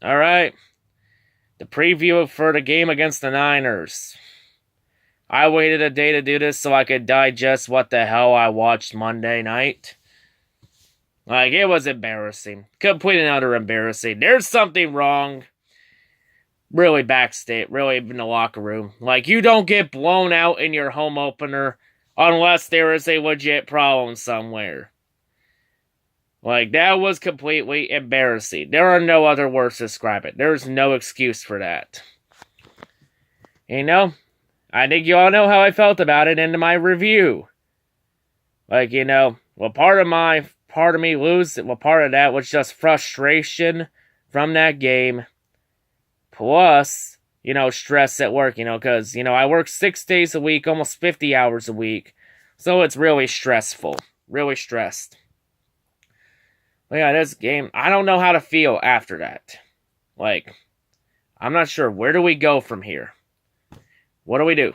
All right. The preview for the game against the Niners. I waited a day to do this so I could digest what the hell I watched Monday night. Like, it was embarrassing. Complete and utter embarrassing. There's something wrong. Really backstage, really in the locker room. Like, you don't get blown out in your home opener unless there is a legit problem somewhere. Like, that was completely embarrassing. There are no other words to describe it. There's no excuse for that. You know, I think you all know how I felt about it in my review. Like, part of that was just frustration from that game. Plus, stress at work, because, I work 6 days a week, almost 50 hours a week. So it's really stressful. Really stressed. But yeah, this game, I don't know how to feel after that. Like, I'm not sure. Where do we go from here? What do we do?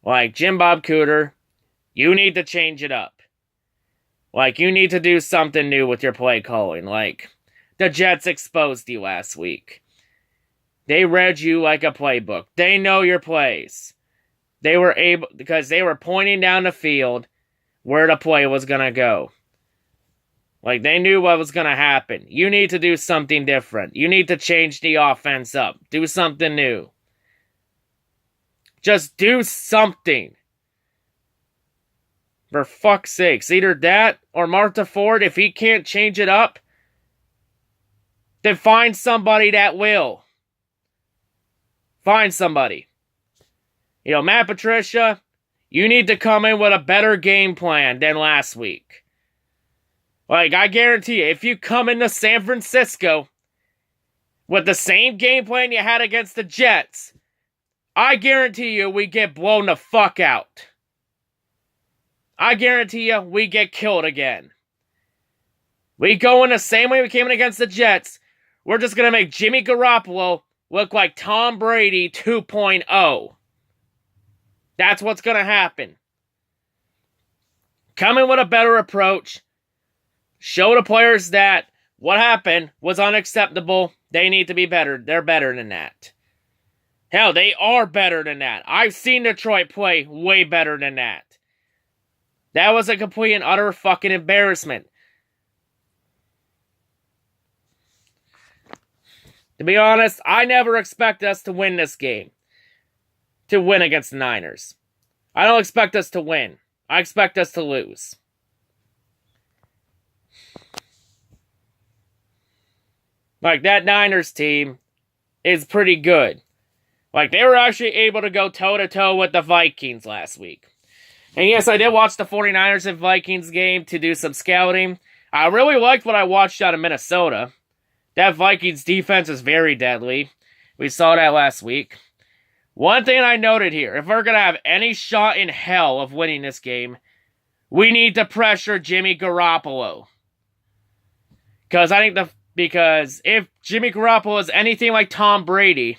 Like, Jim Bob Cooter, you need to change it up. Like, you need to do something new with your play calling. Like, the Jets exposed you last week. They read you like a playbook. They know your plays. They were able, because they were pointing down the field where the play was going to go. Like, they knew what was going to happen. You need to do something different. You need to change the offense up. Do something new. Just do something. For fuck's sakes. Either that or Martha Ford, if he can't change it up, then find somebody that will. Find somebody. Matt Patricia, you need to come in with a better game plan than last week. Like, I guarantee you, if you come into San Francisco with the same game plan you had against the Jets, I guarantee you we get blown the fuck out. I guarantee you we get killed again. We go in the same way we came in against the Jets. We're just going to make Jimmy Garoppolo look like Tom Brady 2.0. That's what's going to happen. Come in with a better approach. Show the players that what happened was unacceptable. They need to be better. They're better than that. Hell, they are better than that. I've seen Detroit play way better than that. That was a complete and utter fucking embarrassment. To be honest, I never expect us to win this game. To win against the Niners. I don't expect us to win. I expect us to lose. Like, that Niners team is pretty good. Like, they were actually able to go toe-to-toe with the Vikings last week. And yes, I did watch the 49ers and Vikings game to do some scouting. I really liked what I watched out of Minnesota. That Vikings defense is very deadly. We saw that last week. One thing I noted here, if we're going to have any shot in hell of winning this game, we need to pressure Jimmy Garoppolo. Because if Jimmy Garoppolo is anything like Tom Brady,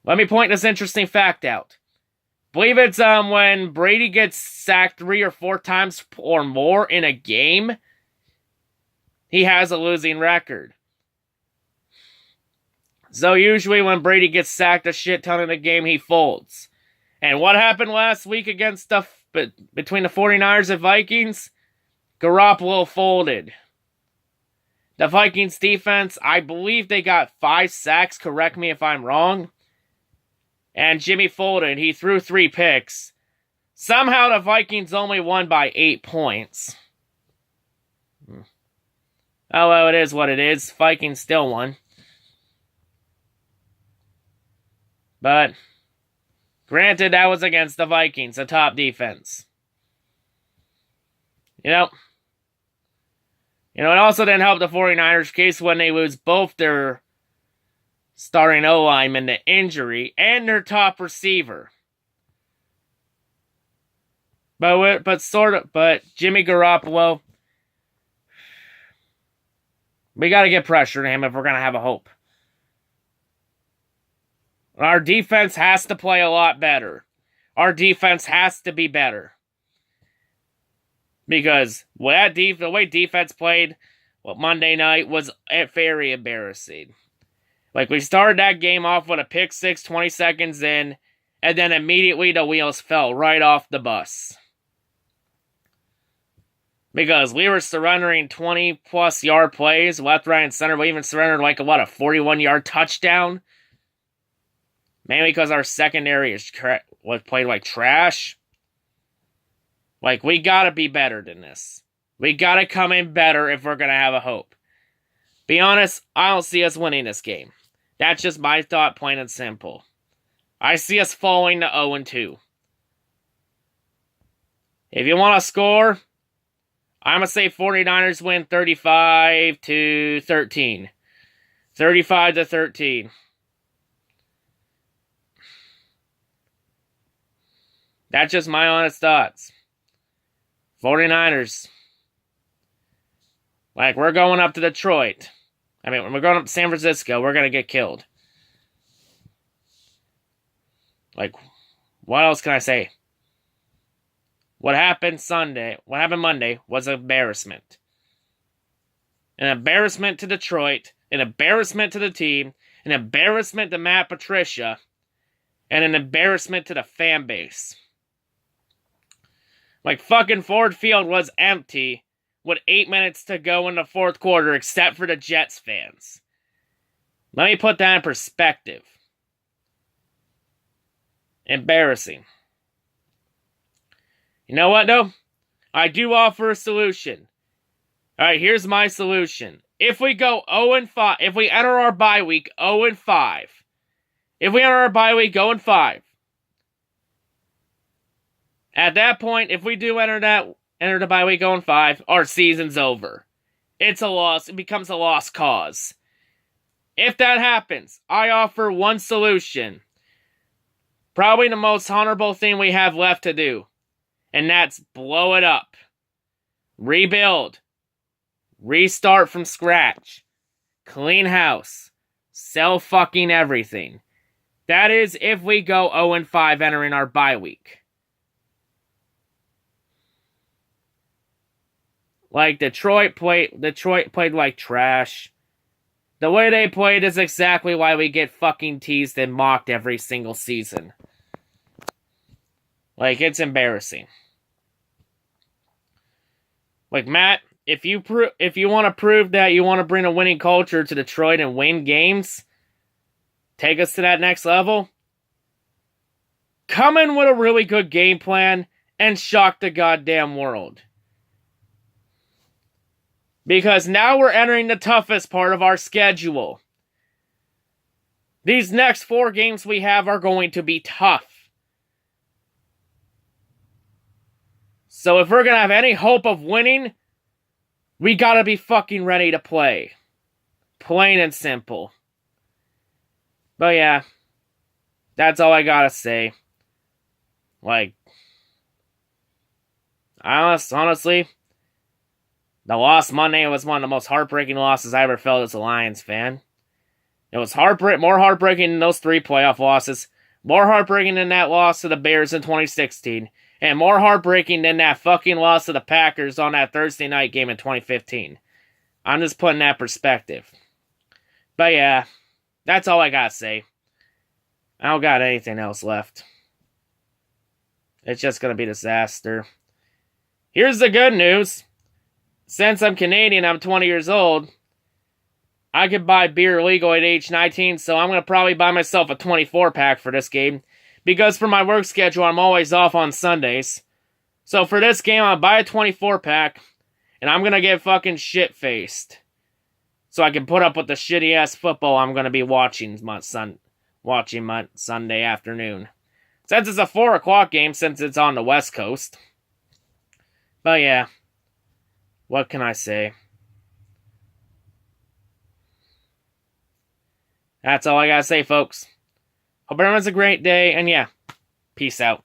let me point this interesting fact out. Believe it's when Brady gets sacked 3 or 4 times or more in a game, he has a losing record. So usually when Brady gets sacked a shit ton in a game, he folds. And what happened last week against between the 49ers and Vikings? Garoppolo folded. The Vikings defense, I believe they got 5 sacks, correct me if I'm wrong. And Jimmy folded, he threw 3 picks. Somehow the Vikings only won by 8 points. Oh, well, it is what it is. Vikings still won. But, granted, that was against the Vikings, a top defense. It also didn't help the 49ers case when they lose both their starting O-lineman to injury and their top receiver. But Jimmy Garoppolo, we got to get pressure to him if we're going to have a hope. Our defense has to play a lot better. Our defense has to be better. Because the way defense played Well, Monday night was very embarrassing. Like, we started that game off with a pick six 20 seconds in, and then immediately the wheels fell right off the bus. Because we were surrendering 20-plus yard plays, left, right, and center. We even surrendered, like, a 41-yard touchdown? Mainly because our secondary was played like trash. Like, we gotta be better than this. We gotta come in better if we're gonna have a hope. Be honest, I don't see us winning this game. That's just my thought, plain and simple. I see us falling to 0-2. If you want to score, I'm going to say 49ers win 35-13. 35-13. That's just my honest thoughts. 49ers. Like, we're going up to Detroit. I mean, when we're going up to San Francisco, we're going to get killed. Like, what else can I say? What happened Monday was an embarrassment. An embarrassment to Detroit, an embarrassment to the team, an embarrassment to Matt Patricia, and an embarrassment to the fan base. Like, fucking Ford Field was empty with 8 minutes to go in the fourth quarter, except for the Jets fans. Let me put that in perspective. Embarrassing. You know what, though? I do offer a solution. Alright, here's my solution. If we go 0-5, if we enter our bye week 0-5, if we enter our bye week 0-5, at that point, if we do enter the bye week 0-5, our season's over. It's a loss. It becomes a lost cause. If that happens, I offer one solution. Probably the most honorable thing we have left to do. And that's blow it up. Rebuild. Restart from scratch. Clean house. Sell fucking everything. That is if we go 0-5 entering our bye week. Like, Detroit played like trash. The way they played is exactly why we get fucking teased and mocked every single season. Like, it's embarrassing. Like, Matt, if you want to prove that you want to bring a winning culture to Detroit and win games, take us to that next level, come in with a really good game plan and shock the goddamn world. Because now we're entering the toughest part of our schedule. These next 4 games we have are going to be tough. So if we're going to have any hope of winning, we gotta be fucking ready to play. Plain and simple. But yeah, that's all I gotta say. Like, honestly, the loss Monday was one of the most heartbreaking losses I ever felt as a Lions fan. It was more heartbreaking than those 3 playoff losses, more heartbreaking than that loss to the Bears in 2016, and more heartbreaking than that fucking loss to the Packers on that Thursday night game in 2015. I'm just putting that perspective. But yeah, that's all I gotta say. I don't got anything else left. It's just gonna be a disaster. Here's the good news. Since I'm Canadian, I'm 20 years old. I could buy beer legal at age 19, so I'm going to probably buy myself a 24-pack for this game. Because for my work schedule, I'm always off on Sundays. So for this game, I'll buy a 24-pack, and I'm going to get fucking shit-faced. So I can put up with the shitty-ass football I'm going to be watching my Sunday afternoon. Since it's a 4 o'clock game, since it's on the West Coast. But yeah, what can I say? That's all I gotta say, folks. Hope everyone has a great day, and yeah, peace out.